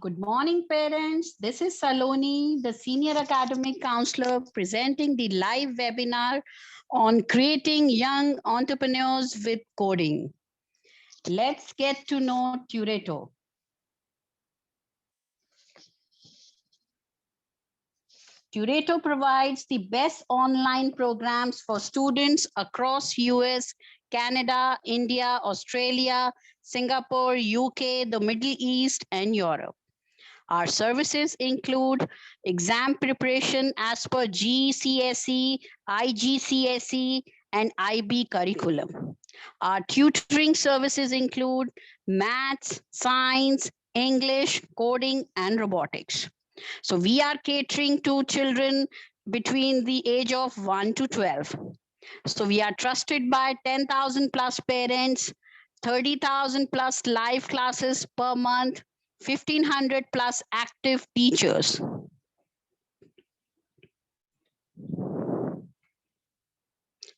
Good morning, parents. This is Saloni, the Senior Academic Counselor, presenting the live webinar on creating young entrepreneurs with coding. Let's get to know Turito. Turito provides the best online programs for students across US, Canada, India, Australia, Singapore, UK, the Middle East, and Europe. Our services include exam preparation as per GCSE, IGCSE, and IB curriculum. Our tutoring services include maths, science, English, coding, and robotics. So we are catering to children between the age of 1 to 12. So we are trusted by 10,000 plus parents, 30,000 plus live classes per month, 1,500 plus active teachers.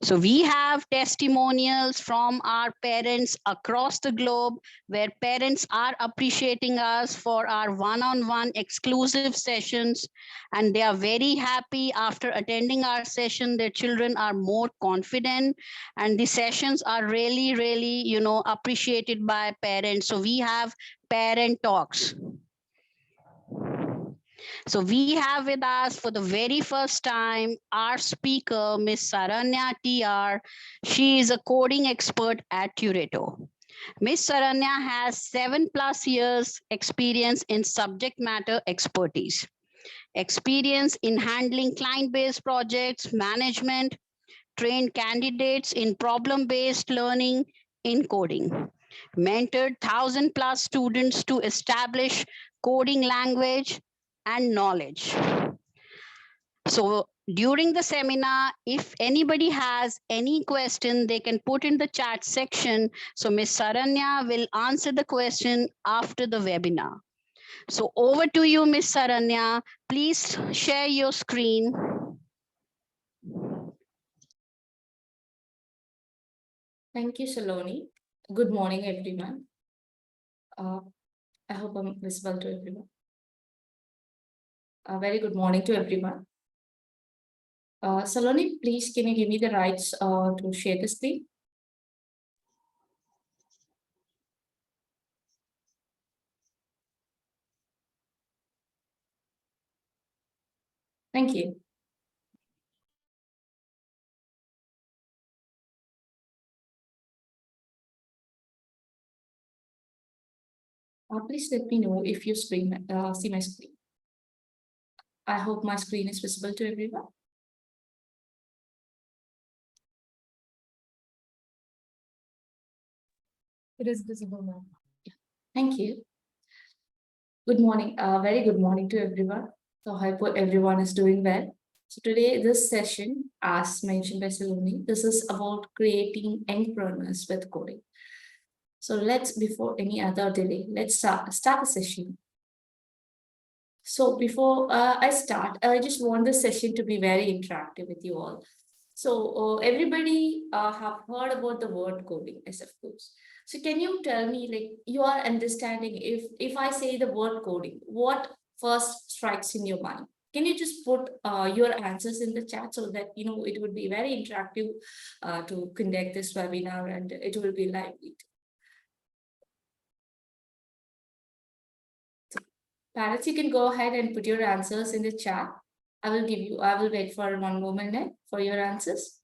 So we have testimonials from our parents across the globe where parents are appreciating us for our one-on-one exclusive sessions, and they are very happy after attending our session. Their children are more confident, and the sessions are really, appreciated by parents. So we have parent talks. So we have with us for the very first time our speaker, Ms. Saranya TR. She is a coding expert at Turito. Ms. Saranya has 7+ years experience in subject matter expertise, experience in handling client-based projects, management, trained candidates in problem-based learning in coding, mentored 1,000+ students to establish coding language and knowledge. So during the seminar, if anybody has any question, they can put in the chat section. So Ms. Saranya will answer the question after the webinar. So over to you, Ms. Saranya. Please share your screen. Thank you, Saloni. Good morning, everyone. I hope I'm visible to everyone. A very good morning to everyone. Saloni, please, can you give me the rights to share the screen? Thank you. Please let me know if you see my screen. I hope my screen is visible to everyone. It is visible now. Thank you. Good morning. Very good morning to everyone. So I hope everyone is doing well. So today, this session, as mentioned by Saloni, this is about creating youngpreneurs with coding. So let's, before any other delay, let's start the session. So before I start, I just want the session to be very interactive with you all. So everybody have heard about the word coding, as of course. So can you tell me, like, your understanding, if I say the word coding, what first strikes in your mind? Can you just put your answers in the chat so that, it would be very interactive to conduct this webinar, and it will be lively. Parents, you can go ahead and put your answers in the chat. I will wait for 1 more minute for your answers.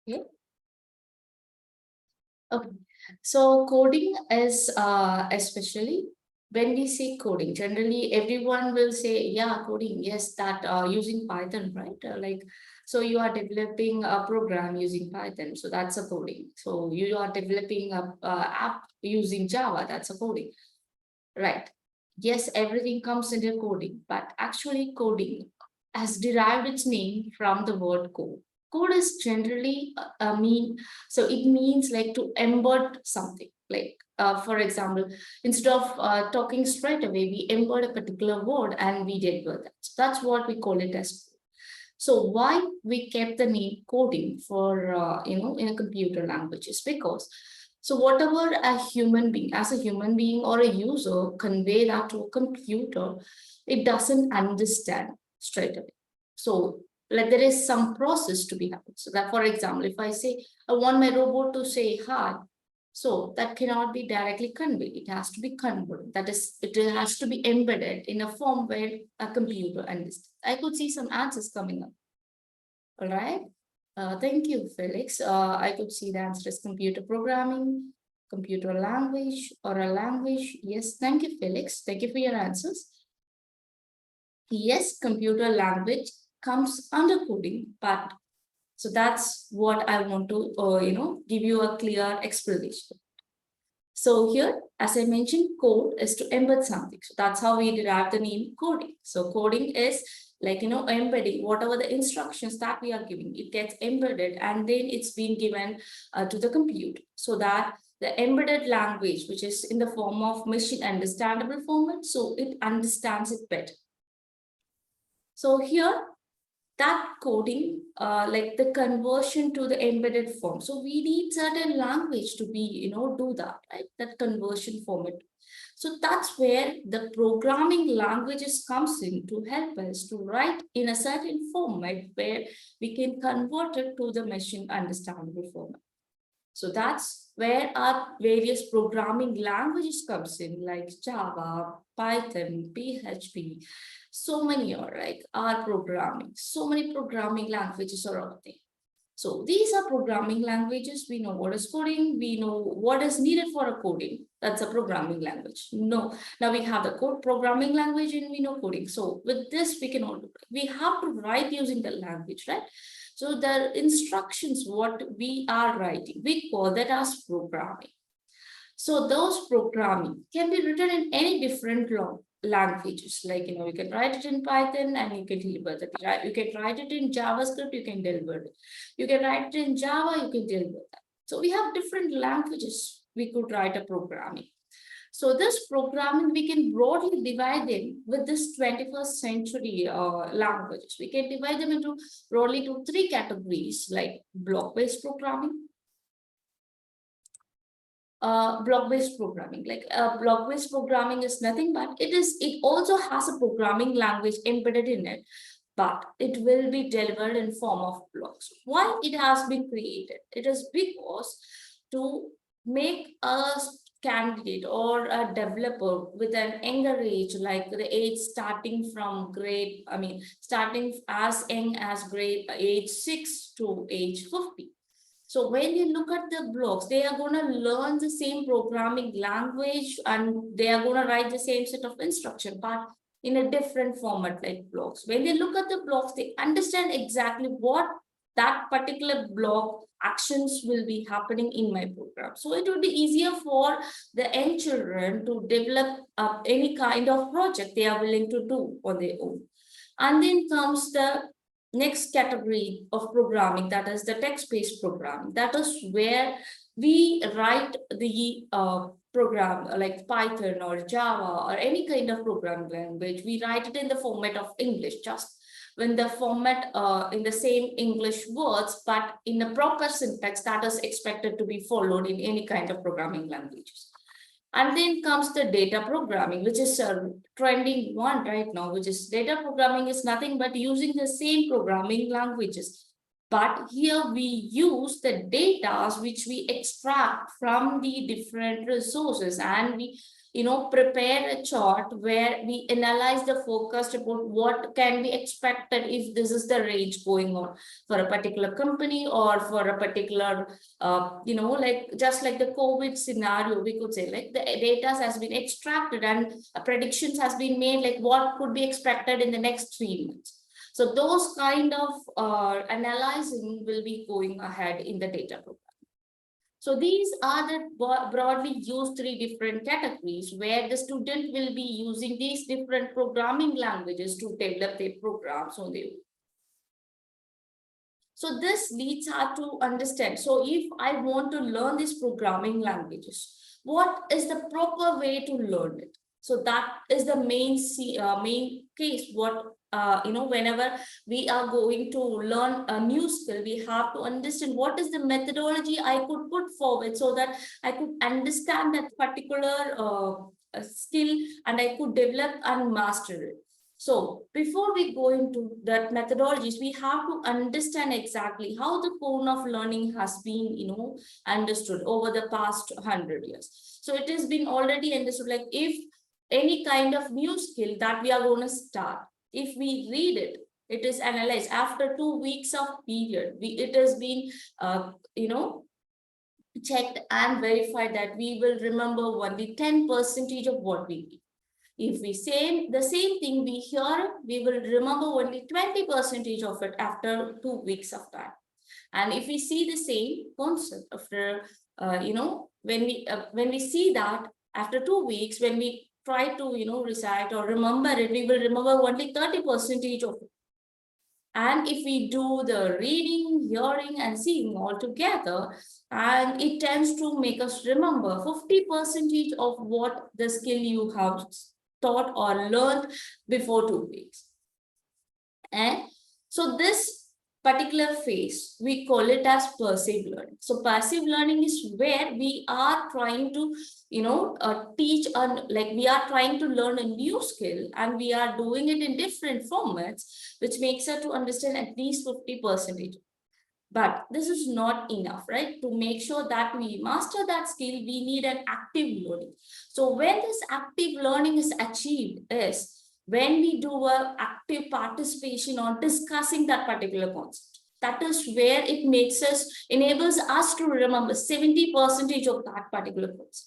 Okay. Okay. So coding is especially when we say coding, generally everyone will say, yeah, coding, yes, that using Python, right? So you are developing a program using Python, so that's a coding. So you are developing a app using Java, that's a coding, right? Yes, everything comes into coding, but actually coding has derived its name from the word code. Code is generally so it means like to embed something, like for example, instead of talking straight away, we embed a particular word and we deliver that. So that's what we call it as code. So why we kept the name coding for, in a computer language is because, so whatever a human being, as a human being or a user convey that to a computer, it doesn't understand straight away. So like there is some process to be happened. So that, for example, if I say, I want my robot to say hi, so that cannot be directly conveyed. It has to be converted. That is, it has to be embedded in a form where a computer understands. I could see some answers coming up. All right. Thank you, Felix. I could see the answer is computer programming, computer language, or a language. Yes, thank you, Felix. Thank you for your answers. Yes, computer language comes under coding, but so that's what I want to, give you a clear explanation. So here, as I mentioned, code is to embed something. So that's how we derive the name coding. So coding is like, embedding whatever the instructions that we are giving, it gets embedded and then it's being given to the computer so that the embedded language, which is in the form of machine understandable format, so it understands it better. So here, that coding, like the conversion to the embedded form. So we need certain language to be, do that, right? That conversion format. So that's where the programming languages comes in to help us to write in a certain format where we can convert it to the machine understandable format. So that's where our various programming languages comes in, like Java, Python, PHP, so many are like R programming, so many programming languages are out there. So these are programming languages. We know what is coding. We know what is needed for a coding. That's a programming language. No, now we have the code programming language and we know coding. So with this, we have to write using the language, right? So the instructions, what we are writing, we call that as programming. So those programming can be written in any different languages. Like, you can write it in Python and you can deliver that. You can write it in JavaScript, you can deliver it. You can write it in Java, you can deliver that. So we have different languages we could write a programming. So this programming, we can broadly divide them with this 21st century languages. We can divide them into broadly to 3 categories, like block-based programming, block-based programming. Like block-based programming is nothing but it also has a programming language embedded in it, but it will be delivered in form of blocks. Why it has been created? It is because to make a candidate or a developer with an younger age, like the age starting from starting as young as age 6 to age 50. So when you look at the blocks, they are going to learn the same programming language and they are going to write the same set of instruction, but in a different format like blocks. When they look at the blocks, they understand exactly what that particular block actions will be happening in my program. So it will be easier for the young children to develop any kind of project they are willing to do on their own. And then comes the next category of programming, that is the text-based programming. That is where we write the program like Python or Java or any kind of programming language. We write it in the format of English, just when the format in the same English words, but in a proper syntax that is expected to be followed in any kind of programming languages. And then comes the data programming, which is a trending one right now, which is data programming is nothing but using the same programming languages. But here we use the data which we extract from the different resources, and we prepare a chart where we analyze the forecast about what can be expected if this is the range going on for a particular company or for a particular, like just like the COVID scenario, we could say like the data has been extracted and predictions has been made, like what could be expected in the next 3 months. So those kind of analyzing will be going ahead in the data program. So these are the broadly used 3 different categories where the student will be using these different programming languages to develop their programs on their own. So this leads us to understand. So if I want to learn these programming languages, what is the proper way to learn it. So that is the main case. What whenever we are going to learn a new skill, we have to understand what is the methodology I could put forward so that I could understand that particular skill and I could develop and master it. So before we go into that methodologies, we have to understand exactly how the cone of learning has been, understood over the past 100 years. So it has been already understood, like if any kind of new skill that we are going to start, if we read it, it is analyzed after 2 weeks of period. It has been, checked and verified that we will remember only 10% of what we read. If we say the same thing we hear, we will remember only 20% of it after 2 weeks of time. And if we see the same concept after, when we see that after 2 weeks, when we try to, recite or remember it, we will remember only 30% of it. And if we do the reading, hearing, and seeing all together, and it tends to make us remember 50% of what the skill you have taught or learned before 2 weeks. And so this particular phase, we call it as passive learning. So passive learning is where we are trying to, teach, like we are trying to learn a new skill and we are doing it in different formats, which makes us to understand at least 50%. But this is not enough, right? To make sure that we master that skill, we need an active learning. So when this active learning is achieved is when we do an active participation on discussing that particular concept. That is where it enables us to remember 70% of that particular concept.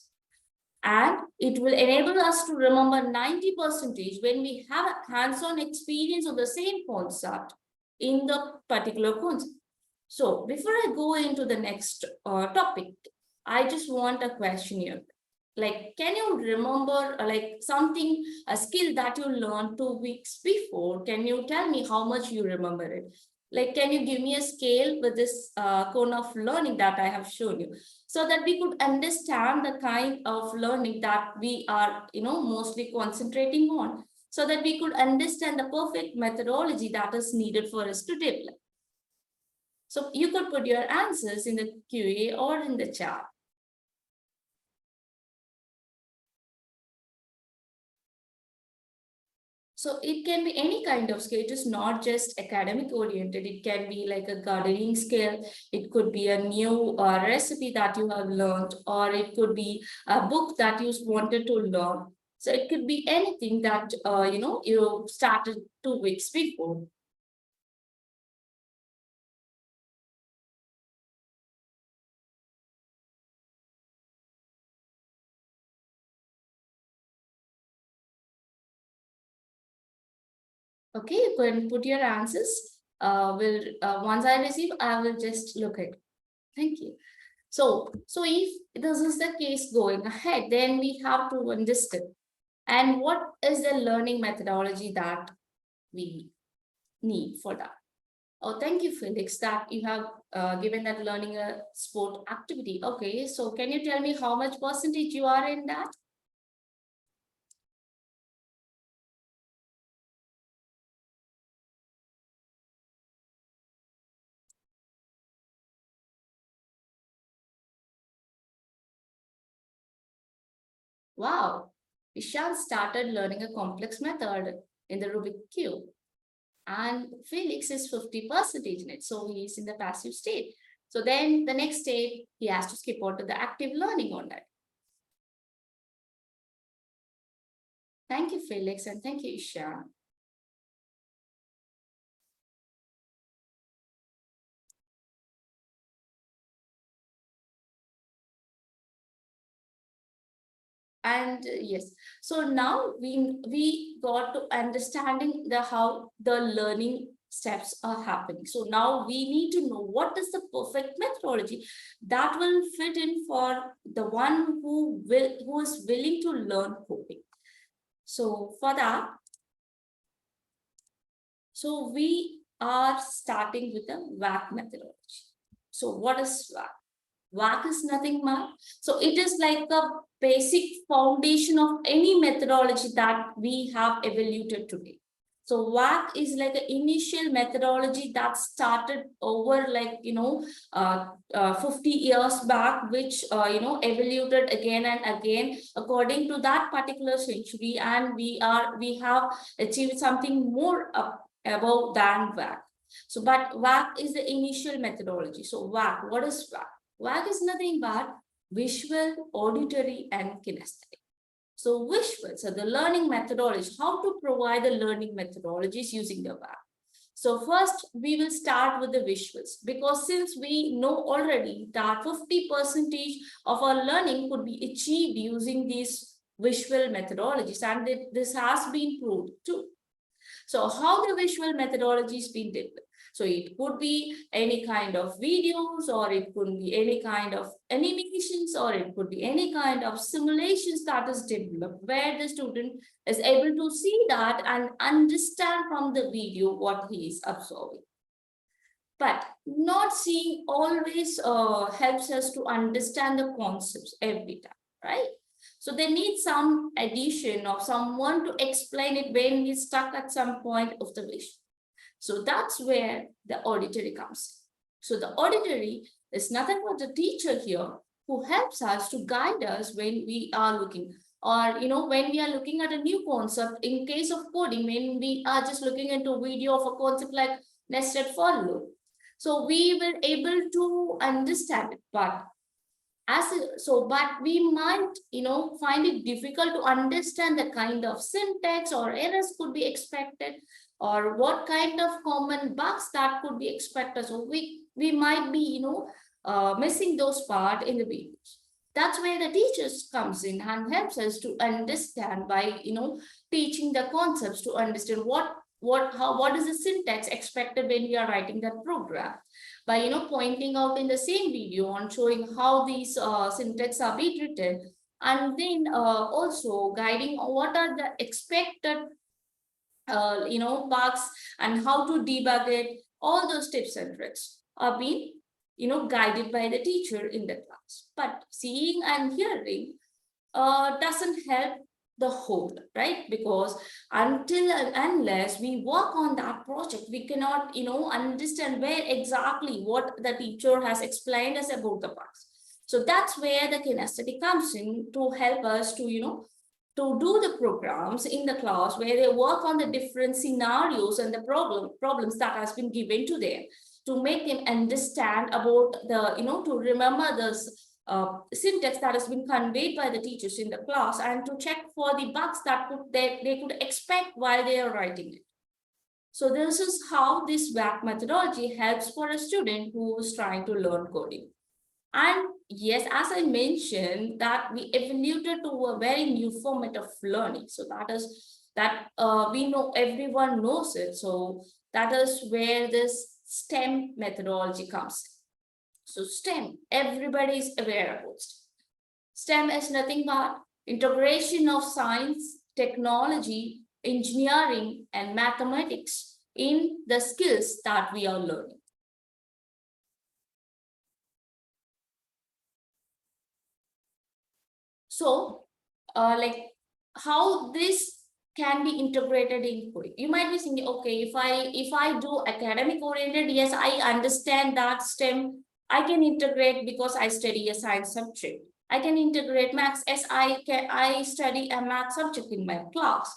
And it will enable us to remember 90% when we have a hands-on experience of the same concept in the particular concept. So before I go into the next topic, I just want a question here. Like, can you remember like something, a skill that you learned 2 weeks before? Can you tell me how much you remember it? Like, can you give me a scale with this cone of learning that I have shown you so that we could understand the kind of learning that we are, mostly concentrating on so that we could understand the perfect methodology that is needed for us to develop. So you could put your answers in the QA or in the chat. So it can be any kind of skill. It is not just academic oriented. It can be like a gardening skill. It could be a new recipe that you have learned, or it could be a book that you wanted to learn. So it could be anything that, you started 2 weeks before. Okay, you can put your answers. Once I receive, I will just look at it. Thank you. So if this is the case going ahead, then we have to understand. And what is the learning methodology that we need for that? Oh, thank you, Felix, that you have given that learning a sport activity. Okay, so can you tell me how much percentage you are in that? Wow, Ishan started learning a complex method in the Rubik Cube. And Felix is 50% in it. So he's in the passive state. So then the next state, he has to skip out to the active learning on that. Thank you, Felix, and thank you, Ishan. And yes, so now we got to understanding how the learning steps are happening. So now we need to know what is the perfect methodology that will fit in for the one who is willing to learn coding. So for that, so we are starting with the WAC methodology. So what is WAC? WAC is nothing but, so it is like a basic foundation of any methodology that we have evaluated today. So WAC is like an initial methodology that started over 50 years back, which evaluated again and again according to that particular century, and we have achieved something more above than WAC. So, but WAC is the initial methodology. So WAC, what is WAC? WAC is nothing but visual, auditory, and kinesthetic. So visual, so the learning methodology, how to provide the learning methodologies using the WAC. So first, we will start with the visuals, because since we know already that 50% of our learning could be achieved using these visual methodologies, and this has been proved too. So how the visual methodology is being developed? So it could be any kind of videos, or it could be any kind of animations, or it could be any kind of simulations that is developed, where the student is able to see that and understand from the video what he is observing. But not seeing always helps us to understand the concepts every time, right? So they need some addition of someone to explain it when we're stuck at some point of the vision. So that's where the auditory comes in. So the auditory is nothing but the teacher here who helps us to guide us when we are looking, or when we are looking at a new concept. In case of coding, when we are just looking into a video of a concept like nested for loop, so we will able to understand it, but we might find it difficult to understand the kind of syntax or errors could be expected, or what kind of common bugs that could be expected. So we might be missing those part in the videos. That's where the teachers comes in and helps us to understand by teaching the concepts, to understand what is the syntax expected when we are writing that program, by pointing out in the same video on showing how these syntax are being written, and then also guiding what are the expected bugs and how to debug it. All those tips and tricks are being guided by the teacher in the class. But seeing and hearing doesn't help the whole, right? Because until and unless we work on that project, we cannot understand where exactly what the teacher has explained us about the bugs. So that's where the kinesthetic comes in to help us to to do the programs in the class, where they work on the different scenarios and the problems that has been given to them, to make them understand about the to remember this syntax that has been conveyed by the teachers in the class, and to check for the bugs that they could expect while they are writing it. So this is how this WAC methodology helps for a student who is trying to learn coding. And yes, as I mentioned, that we evoluted to a very new format of learning. So we know, everyone knows it. So that is where this STEM methodology comes in. So STEM, everybody is aware about STEM. STEM is nothing but integration of science, technology, engineering, and mathematics in the skills that we are learning. So, like how this can be integrated in coding. You might be thinking, okay, if I do academic oriented, yes, I understand that STEM I can integrate because I study a science subject. I can integrate maths as I study a math subject in my class.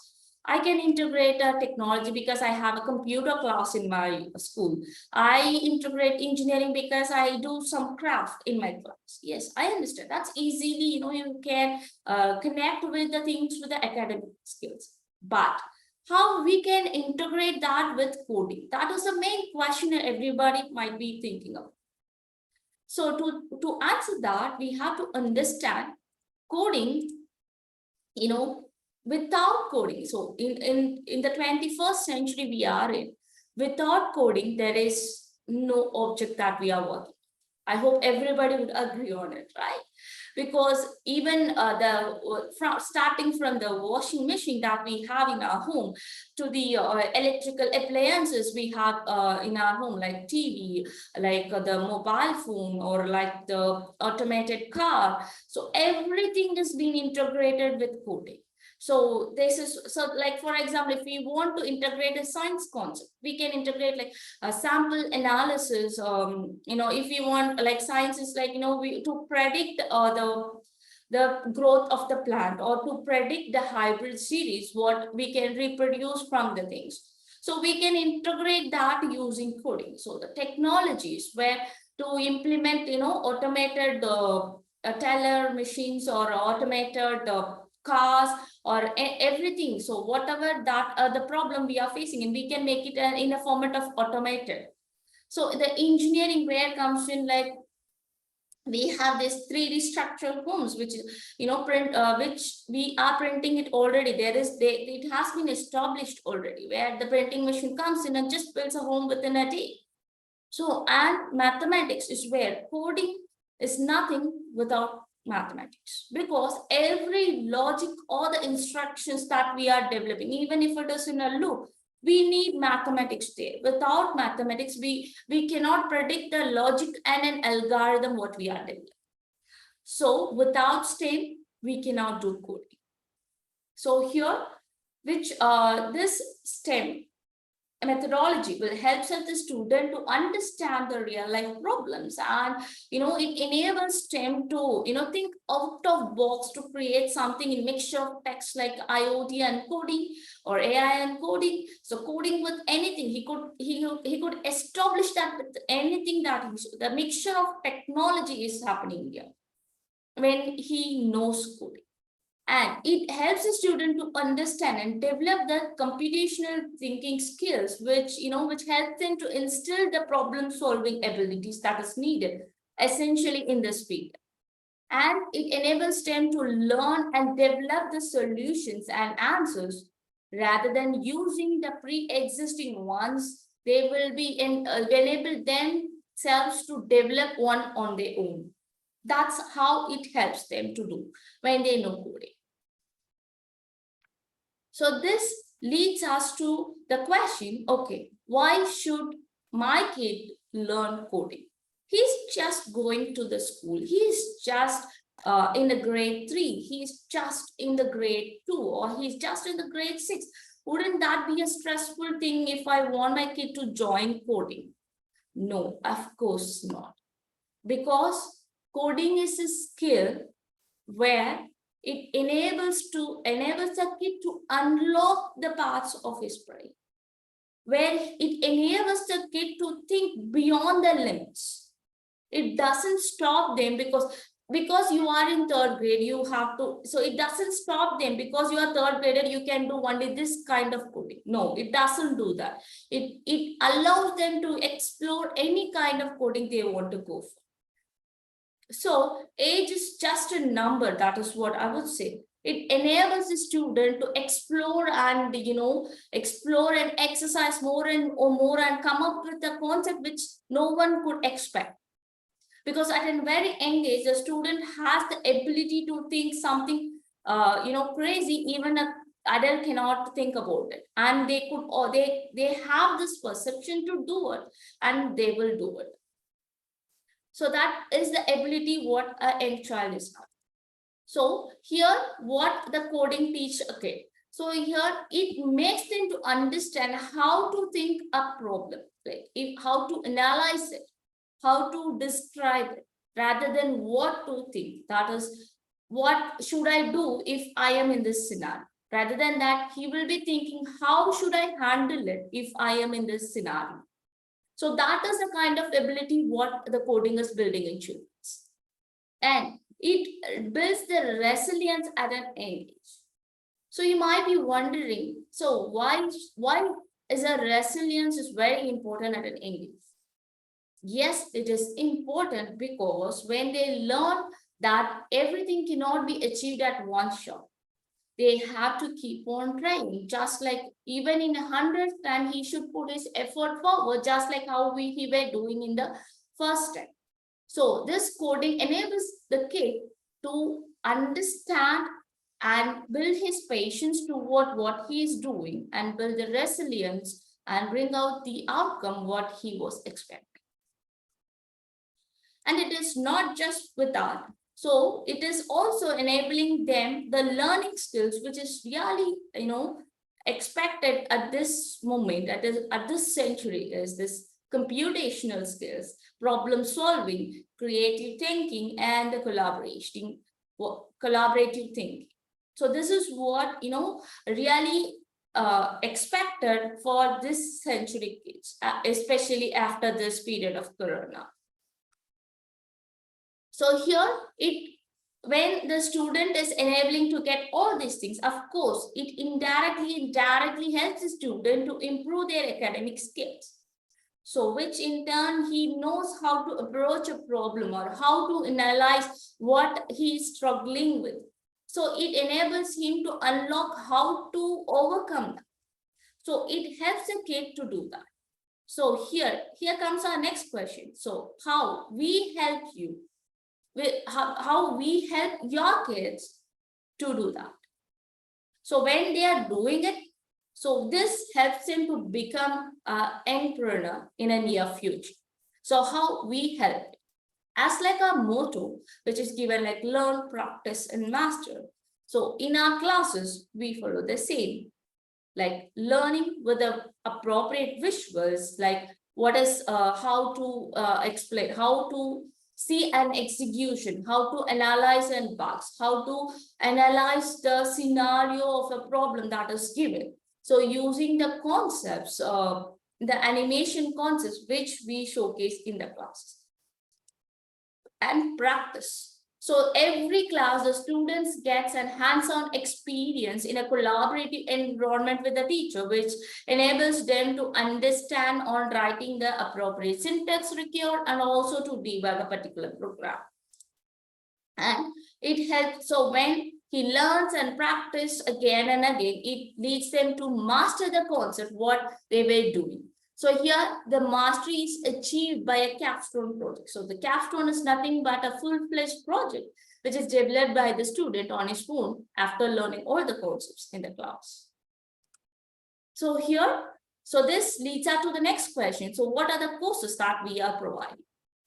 I can integrate technology because I have a computer class in my school. I integrate engineering because I do some craft in my class. Yes, I understand. That's easily, you can connect with the things with the academic skills. But how we can integrate that with coding? That is the main question that everybody might be thinking of. So to answer that, we have to understand coding, without coding. So in the 21st century we are in, without coding, there is no object that we are working. I hope everybody would agree on it, right? because even starting from the washing machine that we have in our home to the electrical appliances we have in our home, like TV, like the mobile phone, or like the automated car. So everything is being integrated with coding. So this is, so like, for example, if we want to integrate a science concept, we can integrate like a sample analysis. If we want, like, science is like, to predict the growth of the plant, or to predict the hybrid series, what we can reproduce from the things. So we can integrate that using coding. So the technologies where to implement, automated teller machines, or automated cars, or everything. So whatever that the problem we are facing, and we can make it in a format of automated. So the engineering where comes in, like, we have this 3D structural homes, which is, which we are printing it already. It has been established already, where the printing machine comes in and just builds a home within a day. So, and mathematics is where coding is nothing without mathematics, because every logic or the instructions that we are developing, even if it is in a loop, we need mathematics there. Without mathematics, we cannot predict the logic and an algorithm what we are developing. So without STEM, we cannot do coding. So here, this STEM methodology will help the student to understand the real life problems, and it enables them to think out of box to create something in mixture of text, like IoT and coding, or AI and coding. So coding with anything, he could establish that with anything, that the mixture of technology is happening here when he knows coding. And it helps the student to understand and develop the computational thinking skills, which helps them to instill the problem solving abilities that is needed essentially in this field. And it enables them to learn and develop the solutions and answers rather than using the pre-existing ones. They will be enable themselves to develop one on their own. That's how it helps them to do when they know coding. So this leads us to the question, okay, why should my kid learn coding? He's just going to the school. He's just in the grade 3. He's just in the grade 2, or he's just in the grade 6. Wouldn't that be a stressful thing if I want my kid to join coding? No, of course not. Because coding is a skill where it enables the kid to unlock the parts of his brain, where it enables the kid to think beyond the limits. It doesn't stop them because you are in 3rd grade, you have to, so it doesn't stop them because you are 3rd grader, you can do only this kind of coding. No, it doesn't do that. It allows them to explore any kind of coding they want to go for. So age is just a number. That is what I would say. It enables the student to explore and exercise more and come up with a concept which no one could expect. Because at a very young age, the student has the ability to think something crazy, even an adult cannot think about it, and they could, or they have this perception to do it, and they will do it. So that is the ability what a young child is having. So here, what the coding teach a kid. So here, it makes them to understand how to think a problem, like how to analyze it, how to describe it, rather than what to think. That is, what should I do if I am in this scenario? Rather than that, he will be thinking, how should I handle it if I am in this scenario? So that is the kind of ability what the coding is building in children. And it builds the resilience at an age. So you might be wondering, so why is a resilience is very important at an age? Yes, it is important because when they learn that everything cannot be achieved at one shot, they have to keep on trying. Just like even in 100th time, he should put his effort forward, just like how he were doing in the first time. So this coding enables the kid to understand and build his patience toward what he is doing and build the resilience and bring out the outcome what he was expecting. And it is not just with that. So it is also enabling them the learning skills, which is really, expected at this moment, at this century, is this computational skills, problem solving, creative thinking, and the collaborative thinking. So this is what, really expected for this century kids, especially after this period of Corona. So here, when the student is enabling to get all these things, of course, it indirectly helps the student to improve their academic skills. So which in turn, he knows how to approach a problem or how to analyze what he is struggling with. So it enables him to unlock how to overcome that. So it helps the kid to do that. So here comes our next question. So how we help you? How we help your kids to do that. So when they are doing it, so this helps them to become an youngpreneur in a near future. So how we help? As like our motto, which is given like learn, practice, and master. So in our classes, we follow the same, like learning with the appropriate visuals, like what is how to explain, how to see an execution, how to analyze and bugs, how to analyze the scenario of a problem that is given. So using the concepts, the animation concepts, which we showcase in the class. And practice. So every class, the students gets an hands-on experience in a collaborative environment with the teacher, which enables them to understand on writing the appropriate syntax required and also to debug a particular program. And it helps, so when he learns and practice again and again, it leads them to master the concept, what they were doing. So here the mastery is achieved by a capstone project. So the capstone is nothing but a full-fledged project, which is developed by the student on his own after learning all the concepts in the class. So here, so this leads us to the next question. So what are the courses that we are providing?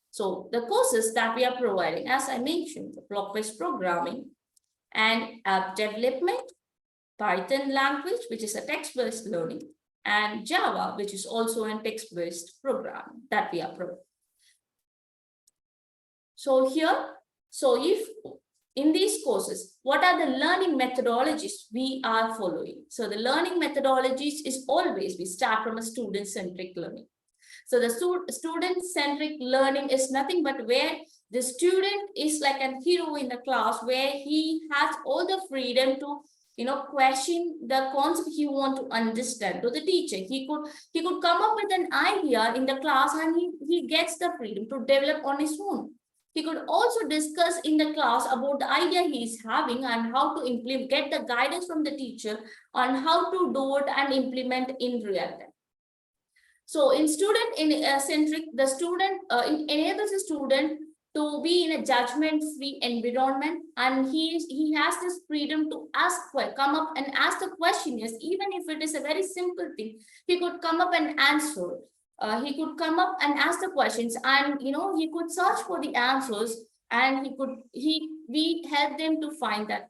So the courses that we are providing, as I mentioned, the block-based programming and app development, Python language, which is a text-based learning, and Java, which is also a text-based program that we are providing. So here, so if in these courses, what are the learning methodologies we are following? So the learning methodologies is always, we start from a student-centric learning. So the student-centric learning is nothing but where the student is like a hero in the class, where he has all the freedom to question the concept he want to understand to the teacher. He could come up with an idea in the class and he gets the freedom to develop on his own. He could also discuss in the class about the idea he is having and how to implement, get the guidance from the teacher on how to do it and implement in real time. So in student-centric, the student, it enables the student to be in a judgment-free environment, and he has this freedom to come up and ask the questions, even if it is a very simple thing. He could come up and answer. He could come up and ask the questions, and he could search for the answers, and we help them to find that.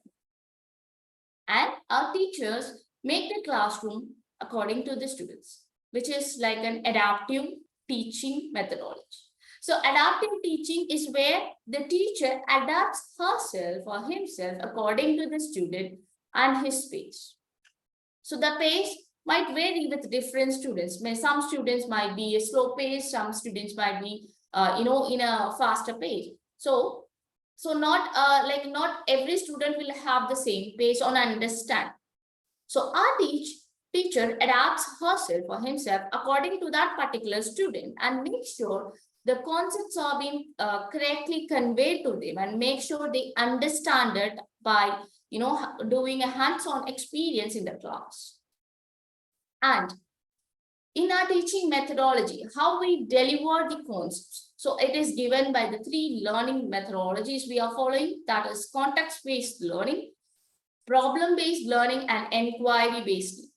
And our teachers make the classroom according to the students, which is like an adaptive teaching methodology. So adaptive teaching is where the teacher adapts herself or himself according to the student and his pace. So the pace might vary with different students. Some students might be a slow pace, some students might be, in a faster pace. So not every student will have the same pace on understand. So our teacher adapts herself or himself according to that particular student and makes sure the concepts are being correctly conveyed to them and make sure they understand it by doing a hands-on experience in the class. And in our teaching methodology, how we deliver the concepts. So it is given by the 3 learning methodologies we are following, that is context-based learning, problem-based learning, and inquiry-based learning.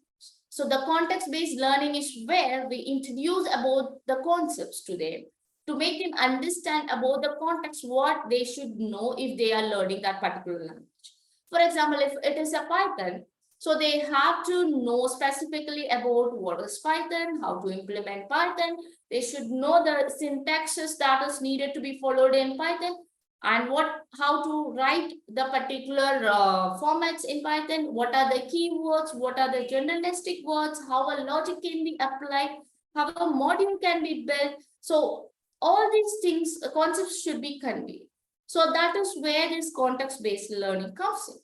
So the context-based learning is where we introduce about the concepts to them to make them understand about the context, what they should know if they are learning that particular language. For example, if it is a Python, so they have to know specifically about what is Python, how to implement Python. They should know the syntaxes that is needed to be followed in Python, and how to write the particular formats in Python, what are the keywords, what are the journalistic words, how a logic can be applied, how a module can be built. So all these things, concepts should be conveyed. So that is where this context-based learning comes in.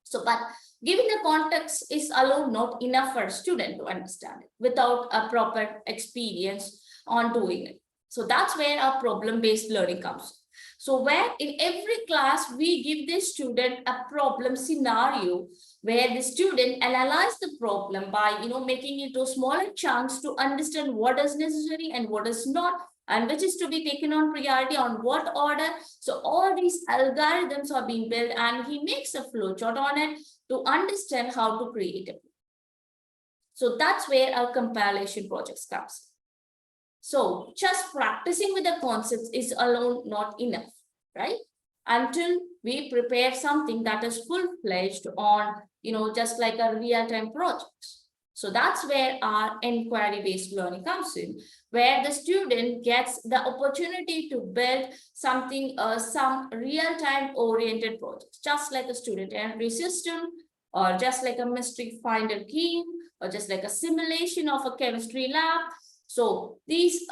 So, but giving the context is alone not enough for a student to understand it without a proper experience on doing it. So that's where our problem-based learning comes in. So where in every class, we give the student a problem scenario where the student analyze the problem by, making it to smaller chunks to understand what is necessary and what is not, and which is to be taken on priority on what order. So all these algorithms are being built, and he makes a flowchart on it to understand how to create it. So that's where our compilation projects comes. So just practicing with the concepts is alone not enough, right? Until we prepare something that is full-fledged on, just like a real-time project. So that's where our inquiry-based learning comes in, where the student gets the opportunity to build something, some real-time oriented projects, just like a student entry system, or just like a mystery finder game, or just like a simulation of a chemistry lab. So these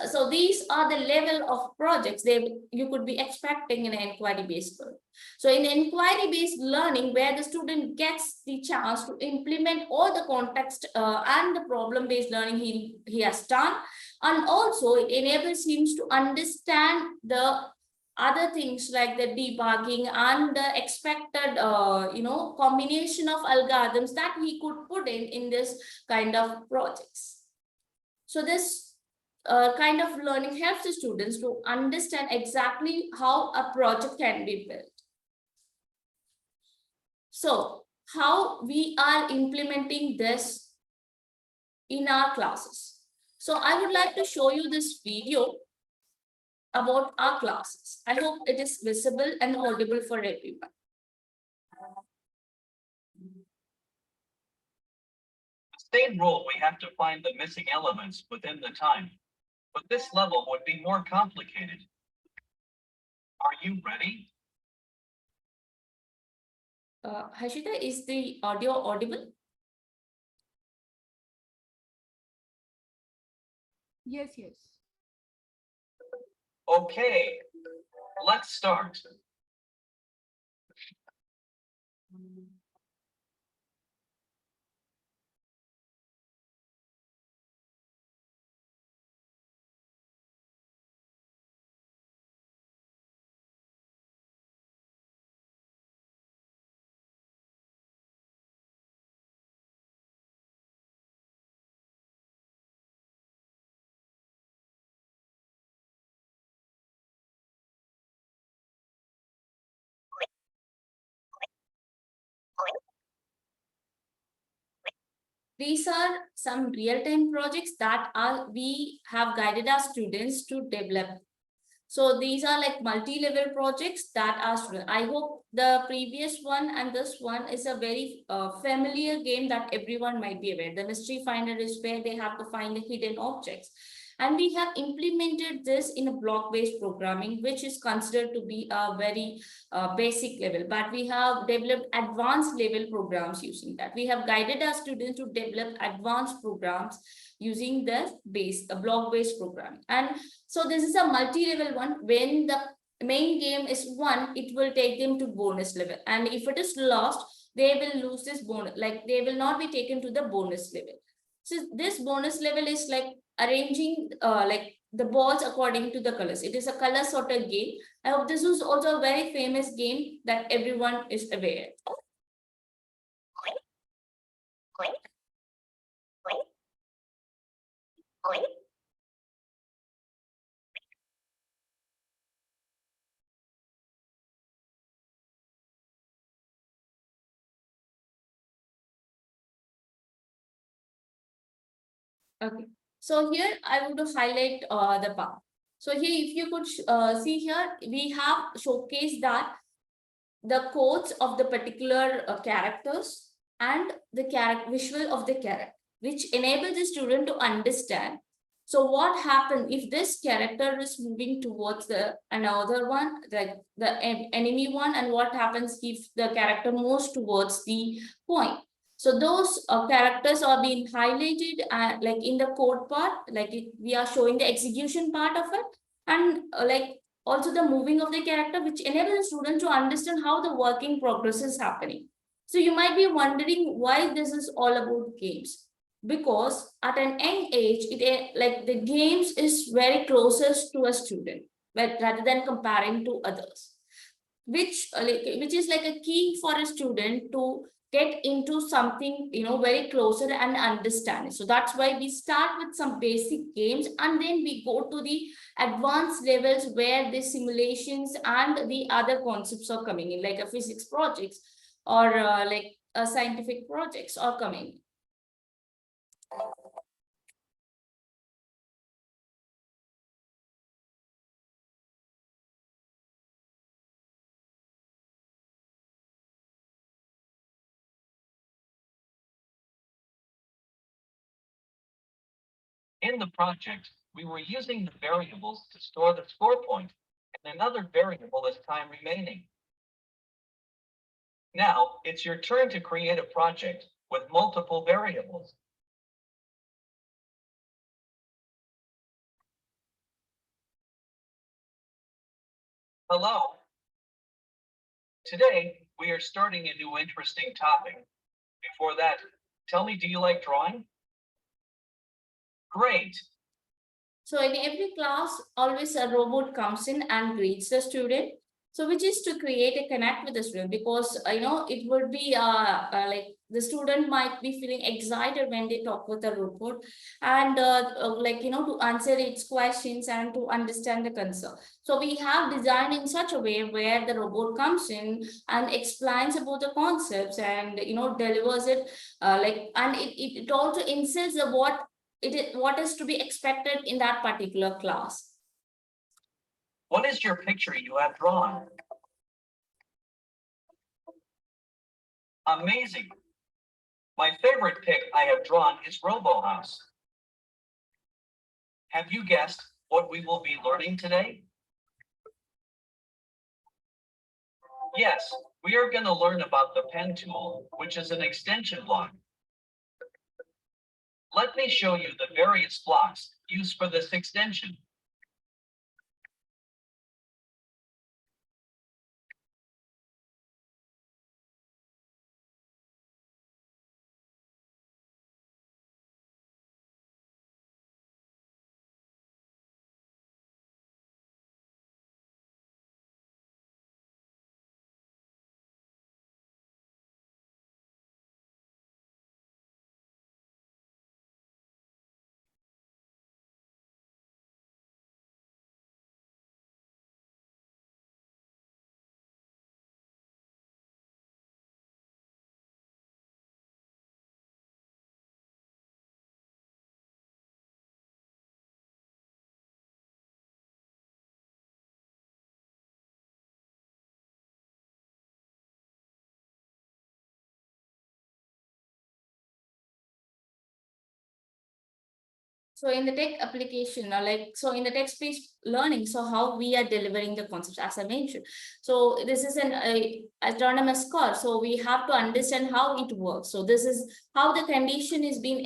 are the level of projects you could be expecting in an inquiry-based learning. So in inquiry-based learning, where the student gets the chance to implement all the context and the problem-based learning he has done, and also it enables him to understand the other things like the debugging and the expected combination of algorithms that he could put in this kind of projects. So this kind of learning helps the students to understand exactly how a project can be built. So how we are implementing this in our classes. So I would like to show you this video about our classes. I hope it is visible and audible for everyone. Same rule, we have to find the missing elements within the time, but this level would be more complicated. Are you ready? Hashita, is the audio audible? Yes, yes. Okay, let's start. These are some real-time projects that we have guided our students to develop. So these are like multi-level projects that are, I hope the previous one and this one is a very familiar game that everyone might be aware. The mystery finder is where they have to find the hidden objects. And we have implemented this in a block-based programming, which is considered to be a very basic level, but we have developed advanced level programs using that. We have guided our students to develop advanced programs using the block-based programming. And so this is a multi-level one. When the main game is won, it will take them to bonus level. And if it is lost, they will lose this bonus, like they will not be taken to the bonus level. So this bonus level is like arranging like the balls according to the colors. It is a color sorter game. I hope this is also a very famous game that everyone is aware of. Okay, so here I want to highlight the part. So here, if you could see here, we have showcased that the codes of the particular characters and the visual of the character, which enable the student to understand. So what happens if this character is moving towards the another one, like the enemy one, and what happens if the character moves towards the point? So those characters are being highlighted like in the code part, like we are showing the execution part of it, and like also the moving of the character, which enables the student to understand how the working progress is happening. So you might be wondering why this is all about games, because at an young age, like the games is very closest to a student, but rather than comparing to others, which is like a key for a student to get into something, very closer and understand. So that's why we start with some basic games, and then we go to the advanced levels where the simulations and the other concepts are coming in, like a physics projects or like a scientific projects are coming. In the project, we were using the variables to store the score point, and another variable is time remaining. Now, it's your turn to create a project with multiple variables. Hello. Today, we are starting a new interesting topic. Before that, tell me, do you like drawing? Great. So in every class, always a robot comes in and greets the student. So which is to create a connect with the student, because it would be like the student might be feeling excited when they talk with the robot, and like to answer its questions and to understand the concern. So we have designed in such a way where the robot comes in and explains about the concepts, and delivers it like, and it also insists the what is to be expected in that particular class. What is your picture you have drawn? Amazing. My favorite pic I have drawn is Robo House. Have you guessed what we will be learning today? Yes, we are going to learn about the pen tool, which is an extension block. Let me show you the various blocks used for this extension. So in the tech application, so in the text-based learning, so how we are delivering the concepts, as I mentioned. So this is an autonomous car. So we have to understand how it works. So this is how the condition is being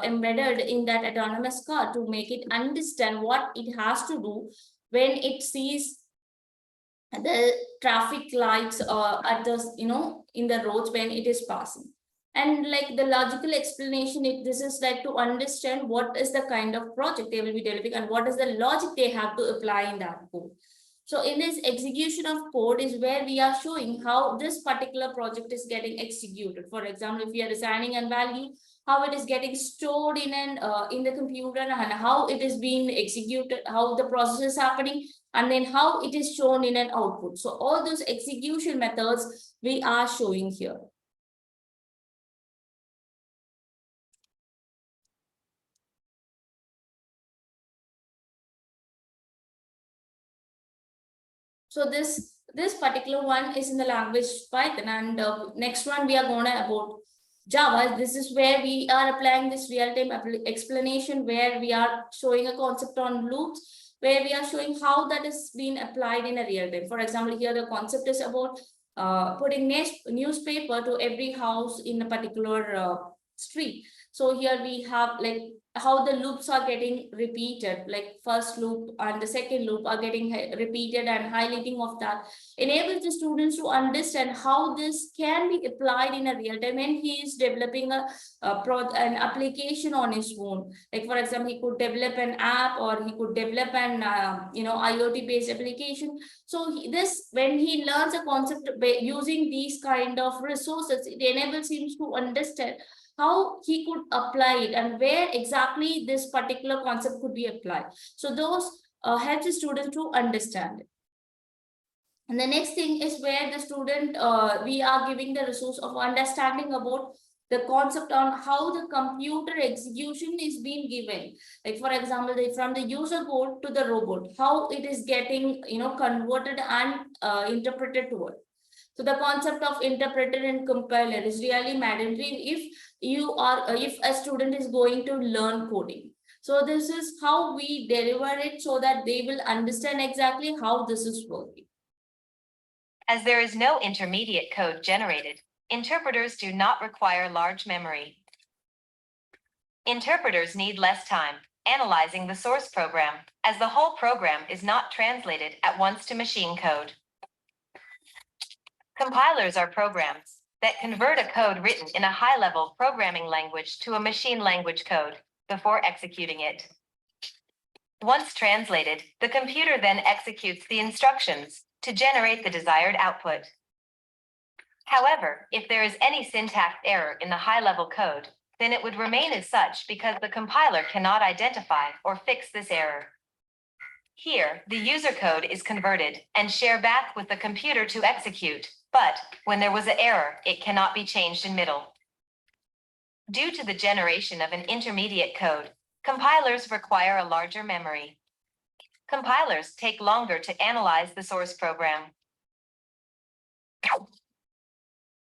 embedded in that autonomous car to make it understand what it has to do when it sees the traffic lights at the, in the roads when it is passing. And like the logical explanation, this is like to understand what is the kind of project they will be developing and what is the logic they have to apply in that code. So in this execution of code is where we are showing how this particular project is getting executed. For example, if we are assigning a value, how it is getting stored in the computer, and how it is being executed, how the process is happening, and then how it is shown in an output. So all those execution methods we are showing here. So this particular one is in the language Python, and next one we are gonna about Java. This is where we are applying this real-time explanation, where we are showing a concept on loops, where we are showing how that is being applied in a real time. For example, here the concept is about putting newspaper to every house in a particular street. So here we have like how the loops are getting repeated, like first loop and the second loop are getting repeated, and highlighting of that enables the students to understand how this can be applied in a real time when he is developing an application on his own. Like for example, he could develop an app, or he could develop an IoT based application. So when he learns a concept using these kind of resources, it enables him to understand how he could apply it and where exactly this particular concept could be applied. So those helps the student to understand it. And the next thing is where the student, we are giving the resource of understanding about the concept on how the computer execution is being given. Like for example, from the user code to the robot, how it is getting converted and interpreted to it. So the concept of interpreter and compiler is really mandatory if a student is going to learn coding. So this is how we deliver it so that they will understand exactly how this is working. As there is no intermediate code generated, interpreters do not require large memory. Interpreters need less time analyzing the source program, as the whole program is not translated at once to machine code. Compilers are programs that convert a code written in a high-level programming language to a machine language code before executing it. Once translated, the computer then executes the instructions to generate the desired output. However, if there is any syntax error in the high-level code, then it would remain as such because the compiler cannot identify or fix this error. Here, the user code is converted and shared back with the computer to execute, but when there was an error, it cannot be changed in middle. Due to the generation of an intermediate code, compilers require a larger memory. Compilers take longer to analyze the source program.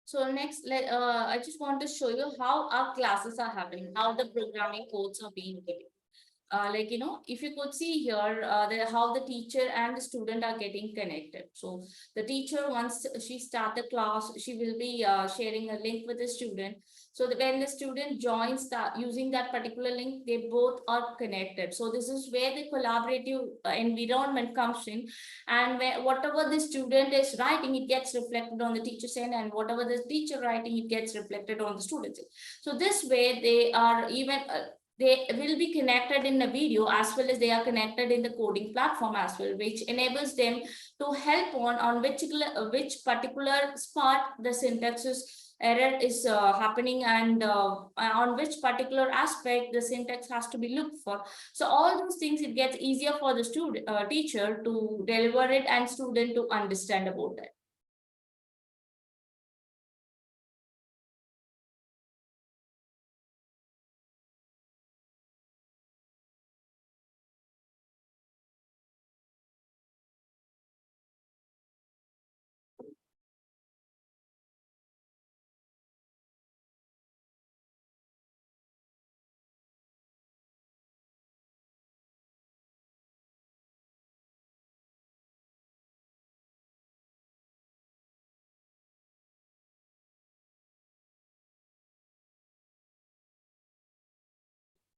So next, I just want to show you how our classes are happening, how the programming codes are being given. If you could see here, how the teacher and the student are getting connected. So the teacher, once she start the class, she will be sharing a link with the student. So that when the student joins using that particular link, they both are connected. So this is where the collaborative environment comes in, and whatever the student is writing, it gets reflected on the teacher's end, and whatever the teacher writing, it gets reflected on the student's end. So this way they are even they will be connected in the video as well as they are connected in the coding platform as well, which enables them to help on which particular spot the syntax error is happening, and on which particular aspect the syntax has to be looked for. So all those things, it gets easier for the student teacher to deliver it and student to understand about that.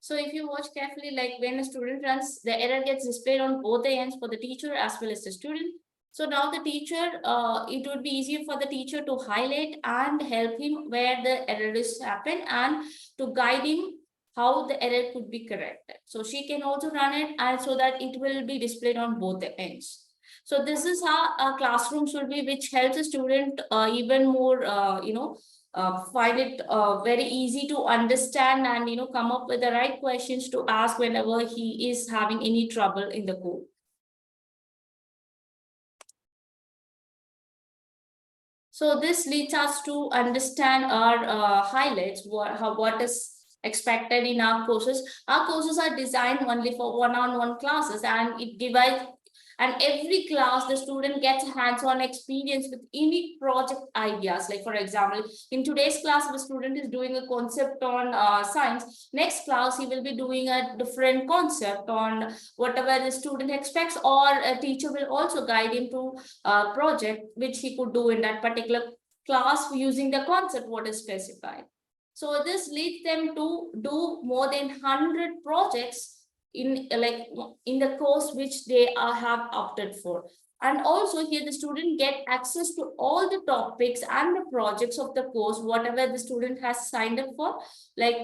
So if you watch carefully, like when a student runs, the error gets displayed on both the ends for the teacher as well as the student. So now the teacher, it would be easier for the teacher to highlight and help him where the error is happened and to guide him how the error could be corrected. So she can also run it and so that it will be displayed on both the ends. So this is how our classrooms will be, which helps the student even more, find it very easy to understand and come up with the right questions to ask whenever he is having any trouble in the code. So this leads us to understand our highlights, what is expected in our courses. Our courses are designed only for one-on-one classes, and it divides And every class, the student gets hands-on experience with unique project ideas. Like for example, in today's class, if a student is doing a concept on science, next class he will be doing a different concept on whatever the student expects, or a teacher will also guide him to a project which he could do in that particular class using the concept what is specified. So this leads them to do more than 100 projects in the course which they have opted for. And also here the student get access to all the topics and the projects of the course, whatever the student has signed up for. Like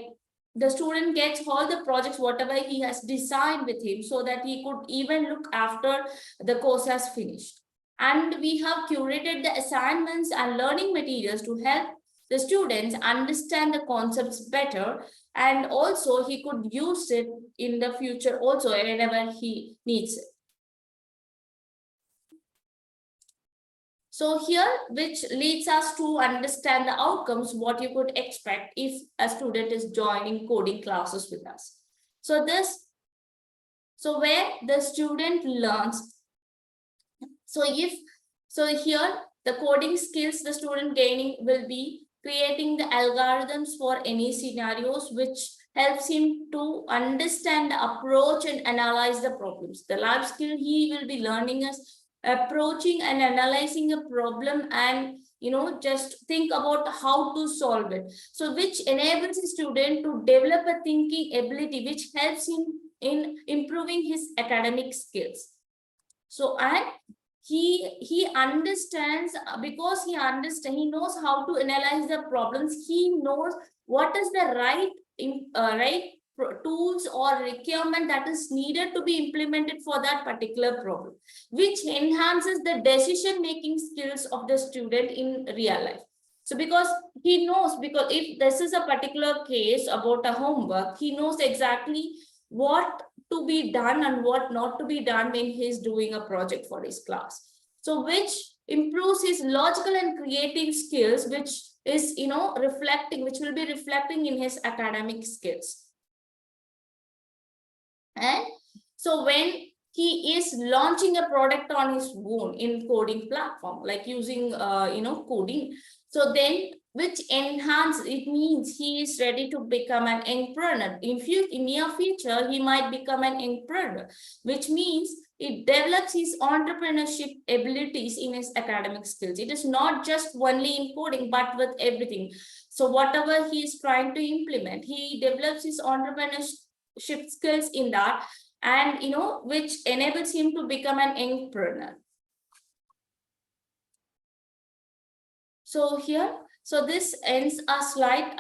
the student gets all the projects, whatever he has designed with him, so that he could even look after the course has finished. And we have curated the assignments and learning materials to help the students understand the concepts better, and also he could use it in the future also whenever he needs it. So here, which leads us to understand the outcomes, what you could expect if a student is joining coding classes with us. So where the student learns, so here the coding skills the student gaining will be creating the algorithms for any scenarios, which helps him to understand the approach and analyze the problems. The life skill he will be learning is approaching and analyzing a problem, and just think about how to solve it. So which enables the student to develop a thinking ability, which helps him in improving his academic skills. So and he understands, because he knows how to analyze the problems. He knows what is the right tools or requirement that is needed to be implemented for that particular problem, which enhances the decision making skills of the student in real life. So because he knows, because if this is a particular case about a homework, he knows exactly what to be done and what not to be done when he's doing a project for his class. So which improves his logical and creative skills, which is which will be reflecting in his academic skills. And so when he is launching a product on his own in coding platform, like using coding, so then which enhance, it means he is ready to become an entrepreneur. In near future, he might become an entrepreneur, which means it develops his entrepreneurship abilities in his academic skills. It is not just only in coding, but with everything. So whatever he is trying to implement, he develops his entrepreneurship skills in that, and which enables him to become an entrepreneur. So here, so this ends our slide.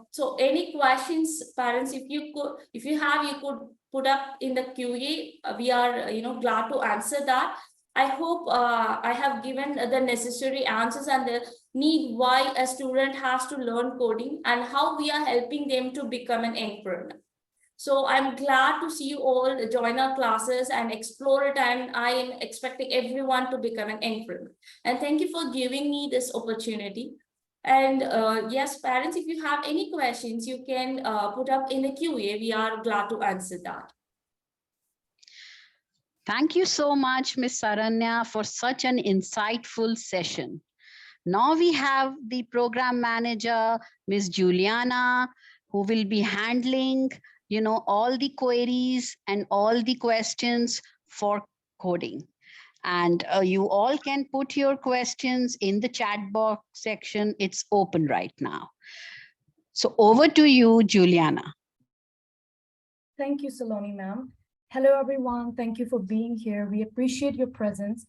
So any questions, parents, if you have, you could put up in the QA. We are glad to answer that. I hope I have given the necessary answers and the need why a student has to learn coding and how we are helping them to become an entrepreneur. So I'm glad to see you all join our classes and explore it, and I am expecting everyone to become an entrepreneur. And thank you for giving me this opportunity. And yes, parents, if you have any questions, you can put up in the QA. We are glad to answer that. Thank you so much, Ms. Saranya, for such an insightful session. Now we have the program manager, Ms. Juliana, who will be handling all the queries and all the questions for coding. And you all can put your questions in the chat box section. It's open right now. So over to you, Juliana. Thank you, Saloni ma'am. Hello, everyone. Thank you for being here. We appreciate your presence.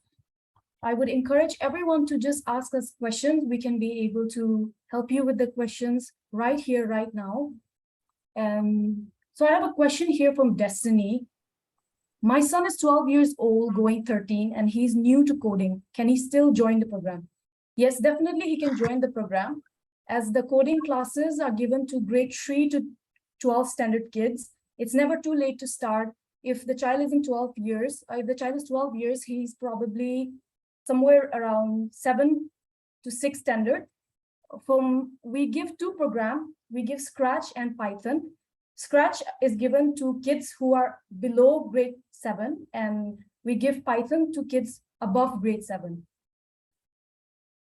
I would encourage everyone to just ask us questions. We can be able to help you with the questions right here, right now. So I have a question here from Destiny. My son is 12 years old, going 13, and he's new to coding. Can he still join the program? Yes, definitely he can join the program, as the coding classes are given to grade 3 to 12 standard kids. It's never too late to start. If the child is in 12 years, if the child is 12 years, he's probably somewhere around 7 to 6 standard. We give 2 programs. We give Scratch and Python. Scratch is given to kids who are below grade 7, and we give Python to kids above grade 7.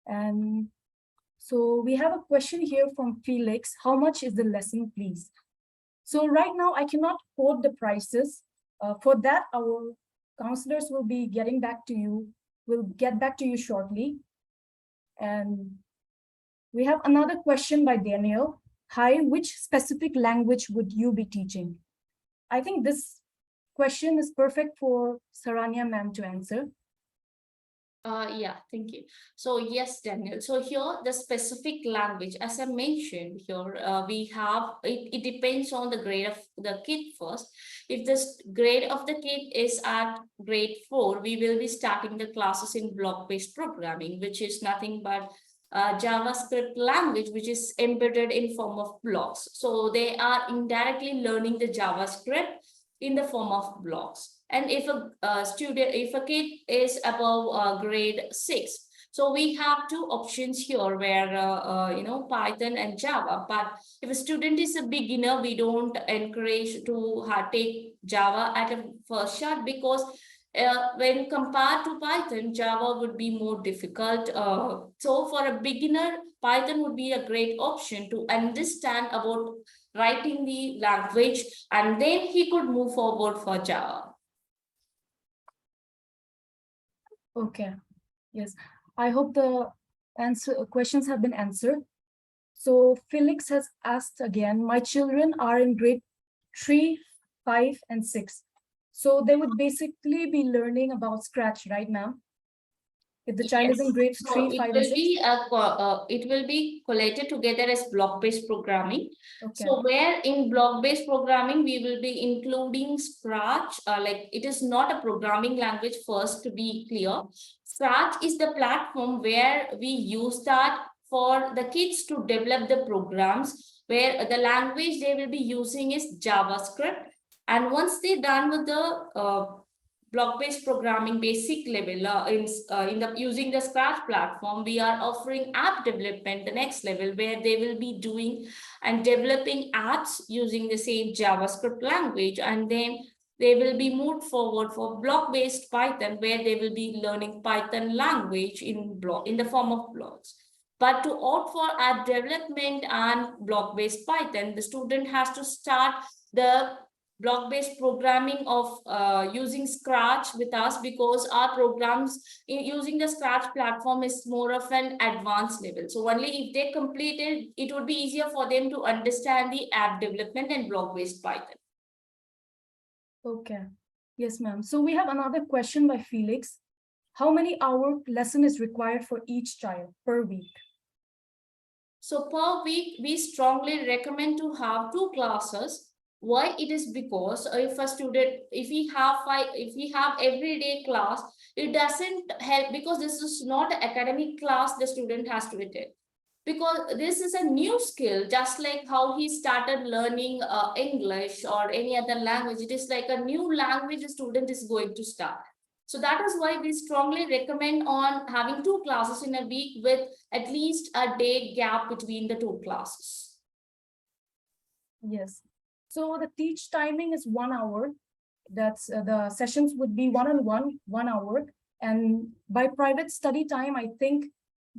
And so we have a question here from Felix. How much is the lesson, please? So right now I cannot quote the prices. For that, our counselors will be getting back to you. We'll get back to you shortly. And we have another question by Daniel. Hi, which specific language would you be teaching? I think this question is perfect for Saranya ma'am to answer. Yeah, thank you. So yes, Daniel. So here the specific language, as I mentioned here, we have, it depends on the grade of the kid first. If the grade of the kid is at grade 4, we will be starting the classes in block-based programming, which is nothing but JavaScript language, which is embedded in form of blocks. So they are indirectly learning the JavaScript in the form of blocks. And if if a kid is above grade 6, so we have two options here where, Python and Java. But if a student is a beginner, we don't encourage to take Java at a first shot, because when compared to Python, Java would be more difficult. So for a beginner, Python would be a great option to understand about writing the language, and then he could move forward for Java. Okay, yes. I hope the questions have been answered. So Felix has asked again, my children are in grade 3, 5, and 6. So they would basically be learning about Scratch, right, ma'am? If the child is in grade 3, 5, and 6? It will be collated together as block-based programming. Okay. So where in block-based programming, we will be including Scratch, like it is not a programming language, first to be clear. Scratch is the platform where we use that for the kids to develop the programs, where the language they will be using is JavaScript. And once they're done with the block-based programming basic level using the Scratch platform, we are offering app development, the next level, where they will be doing and developing apps using the same JavaScript language, and then they will be moved forward for block-based Python, where they will be learning Python language in the form of blocks. But to opt for app development and block-based Python, the student has to start the block-based programming of using Scratch with us, because our programs using the Scratch platform is more of an advanced level. So only if they completed, it would be easier for them to understand the app development and block-based Python. Okay. Yes, ma'am. So we have another question by Felix. How many hour lesson is required for each child per week? So per week, we strongly recommend to have 2 classes. Why? It is because if a student, if we have everyday class, it doesn't help, because this is not an academic class the student has to attend. Because this is a new skill, just like how he started learning English or any other language. It is like a new language a student is going to start. So that is why we strongly recommend on having 2 classes in a week with at least a day gap between the 2 classes. Yes. So the teach timing is 1 hour. That's the sessions would be one-on-one, 1 hour. And by private study time, I think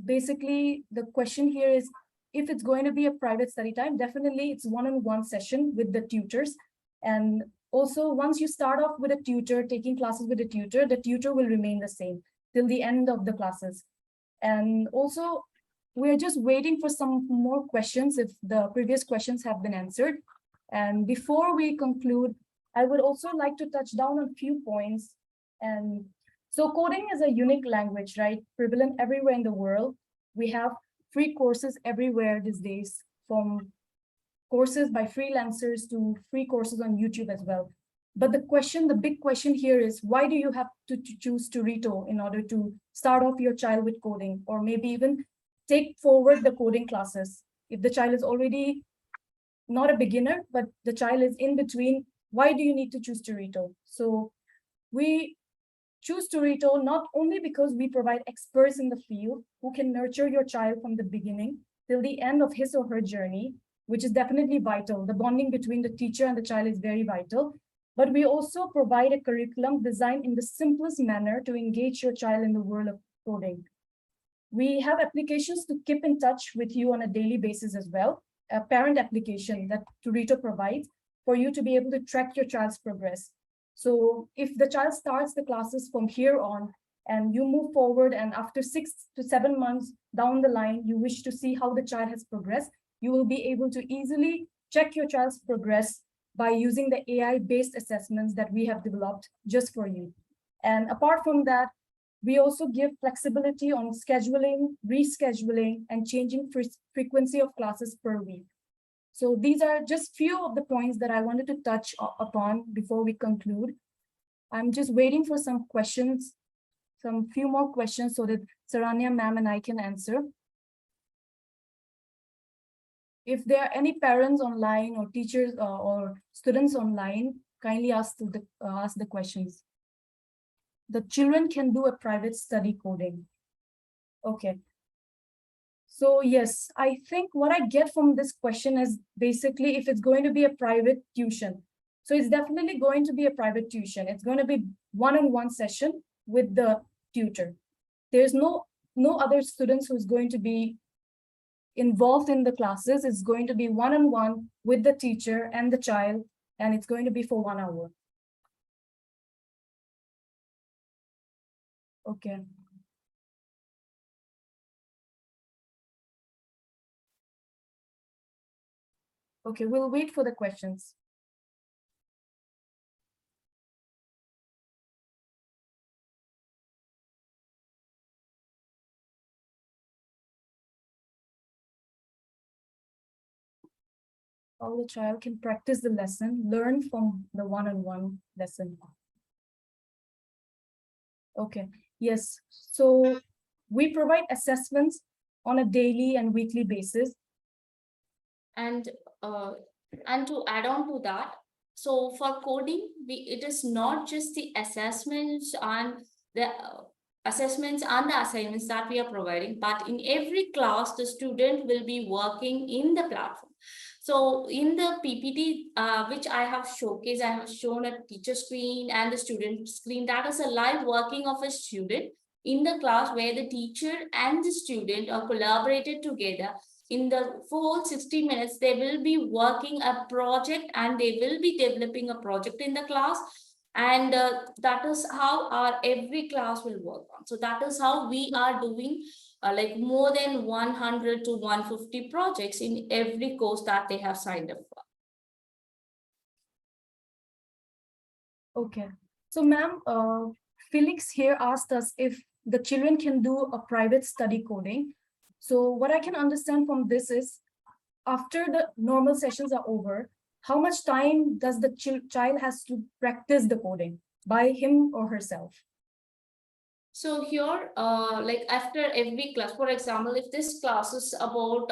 basically the question here is, if it's going to be a private study time, definitely it's one-on-one session with the tutors. And also, once you start off with a tutor, taking classes with a tutor, the tutor will remain the same till the end of the classes. And also, we're just waiting for some more questions if the previous questions have been answered. And before we conclude, I would also like to touch down on a few points. And so coding is a unique language, right? Prevalent everywhere in the world. We have free courses everywhere these days, from courses by freelancers to free courses on YouTube as well. But the big question here is, why do you have to choose Turito in order to start off your child with coding, or maybe even take forward the coding classes? If the child is already not a beginner, but the child is in between, why do you need to choose Turito? So we choose Turito not only because we provide experts in the field who can nurture your child from the beginning till the end of his or her journey, which is definitely vital. The bonding between the teacher and the child is very vital. but we also provide a curriculum designed in the simplest manner to engage your child in the world of coding. We have applications to keep in touch with you on a daily basis as well, a parent application that Turito provides for you to be able to track your child's progress. So if the child starts the classes from here on and you move forward, and after 6 to 7 months down the line, you wish to see how the child has progressed, you will be able to easily check your child's progress by using the AI-based assessments that we have developed just for you. And apart from that, we also give flexibility on scheduling, rescheduling, and changing frequency of classes per week. So these are just few of the points that I wanted to touch upon before we conclude. I'm just waiting for some questions, some few more questions so that Saranya ma'am and I can answer. If there are any parents online or teachers or students online, kindly ask the questions. The children can do a private study coding. Okay. So yes, I think what I get from this question is basically if it's going to be a private tuition. So it's definitely going to be a private tuition. It's going to be one-on-one session with the tutor. There's no other students who's going to be involved in the classes. It's going to be one-on-one with the teacher and the child, and it's going to be for 1 hour. Okay. Okay, we'll wait for the questions. How the child can practice the lesson, learn from the one-on-one lesson. Okay, yes. So we provide assessments on a daily and weekly basis. And to add on to that, so for coding, it is not just the assessments and the assignments that we are providing, but in every class, the student will be working in the platform. So in the PPT, which I have showcased, I have shown a teacher screen and the student screen. That is a live working of a student in the class where the teacher and the student are collaborated together. In the full 60 minutes, they will be working a project and they will be developing a project in the class. And that is how our every class will work on. So that is how we are doing like more than 100 to 150 projects in every course that they have signed up for. Okay. So ma'am, Felix here asked us if the children can do a private study coding. So what I can understand from this is, after the normal sessions are over, how much time does the child has to practice the coding by him or herself? So here, like after every class, for example, if this class is about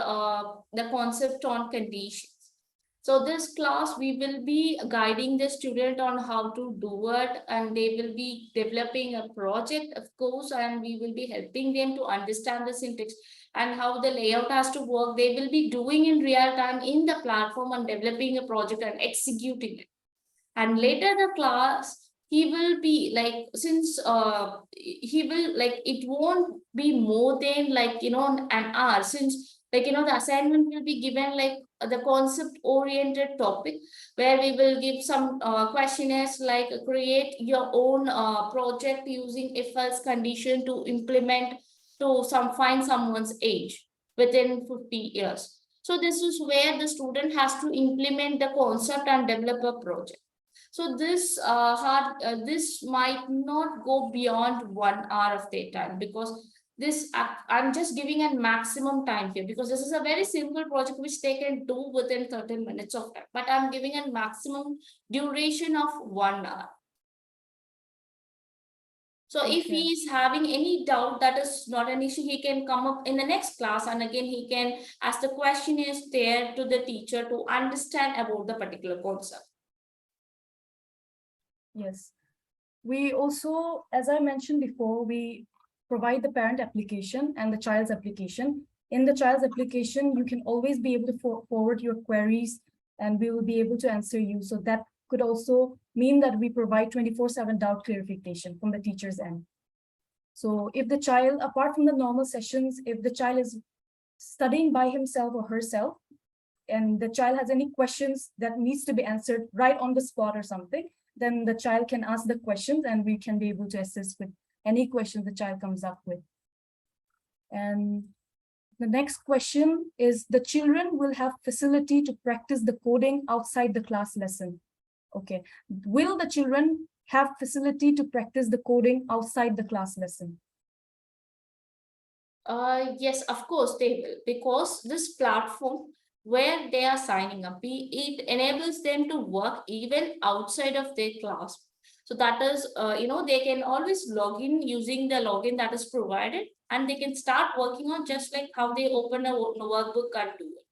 the concept on conditions. So this class, we will be guiding the student on how to do it, and they will be developing a project, of course, and we will be helping them to understand the syntax and how the layout has to work. They will be doing in real time in the platform and developing a project and executing it. And later the class, he will be like, since he will like, it won't be more than like, an hour, since like, the assignment will be given like the concept oriented topic, where we will give some questionnaires like create your own project using if else condition to implement to find someone's age within 50 years. So this is where the student has to implement the concept and develop a project. So this this might not go beyond 1 hour of their time, because this I'm just giving a maximum time here, because this is a very simple project which they can do within 30 minutes of time, but I'm giving a maximum duration of 1 hour. So if he is having any doubt, that is not an issue. He can come up in the next class, and again he can ask the question is there to the teacher to understand about the particular concept. Yes. We also, as I mentioned before, we provide the parent application and the child's application. In the child's application, you can always be able to forward your queries, and we will be able to answer you. So that could also mean that we provide 24/7 doubt clarification from the teacher's end. So if the child, apart from the normal sessions, if the child is studying by himself or herself, and the child has any questions that needs to be answered right on the spot or something, then the child can ask the questions and we can be able to assist with any question the child comes up with. And the next question is, the children will have facility to practice the coding outside the class lesson. Okay, will the children have facility to practice the coding outside the class lesson? Yes, of course they will, because this platform where they are signing up, it enables them to work even outside of their class. So that is, they can always log in using the login that is provided, and they can start working on just like how they open a workbook and do it.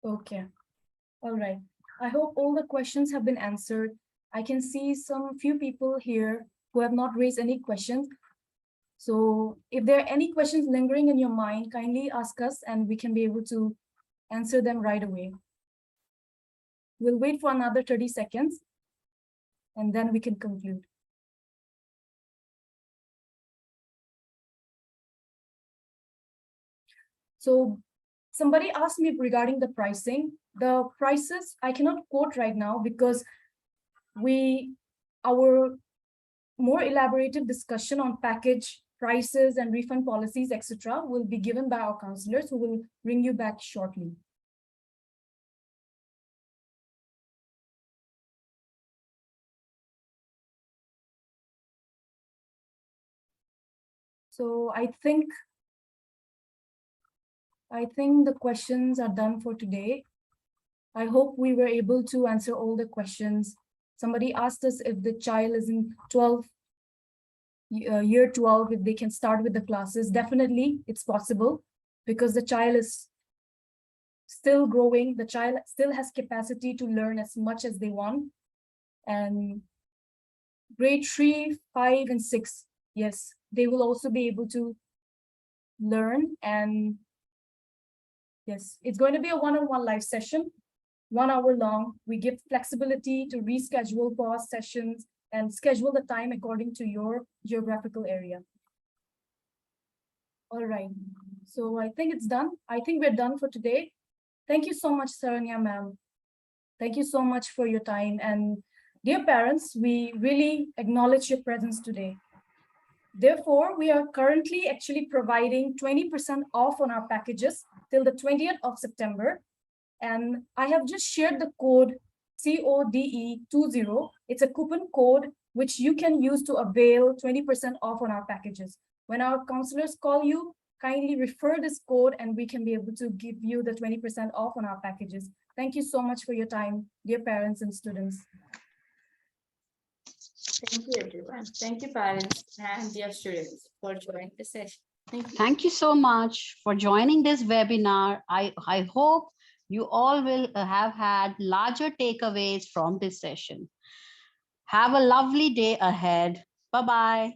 Okay, all right. I hope all the questions have been answered. I can see some few people here who have not raised any questions. So if there are any questions lingering in your mind, kindly ask us and we can be able to answer them right away. We'll wait for another 30 seconds and then we can conclude. So somebody asked me regarding the pricing. The prices I cannot quote right now because our more elaborated discussion on package prices and refund policies, etc., will be given by our counselors who will bring you back shortly. So I think the questions are done for today. I hope we were able to answer all the questions. Somebody asked us if the child is in year 12, if they can start with the classes. Definitely, it's possible because the child is still growing. The child still has capacity to learn as much as they want. And grade 3, 5, and 6, yes, they will also be able to learn. And yes, it's going to be a one-on-one live session, 1 hour long. We give flexibility to reschedule pause sessions and schedule the time according to your geographical area. All right, so I think it's done. I think we're done for today. Thank you so much, Saranya ma'am. Thank you so much for your time. And dear parents, we really acknowledge your presence today. Therefore, we are currently actually providing 20% off on our packages till the 20th of September. And I have just shared the code CODE20. It's a coupon code which you can use to avail 20% off on our packages. When our counselors call you, kindly refer this code and we can be able to give you the 20% off on our packages. Thank you so much for your time, dear parents and students. Thank you, everyone. Thank you, parents and dear students, for joining the session. Thank you. Thank you so much for joining this webinar. I hope you all will have had larger takeaways from this session. Have a lovely day ahead. Bye-bye.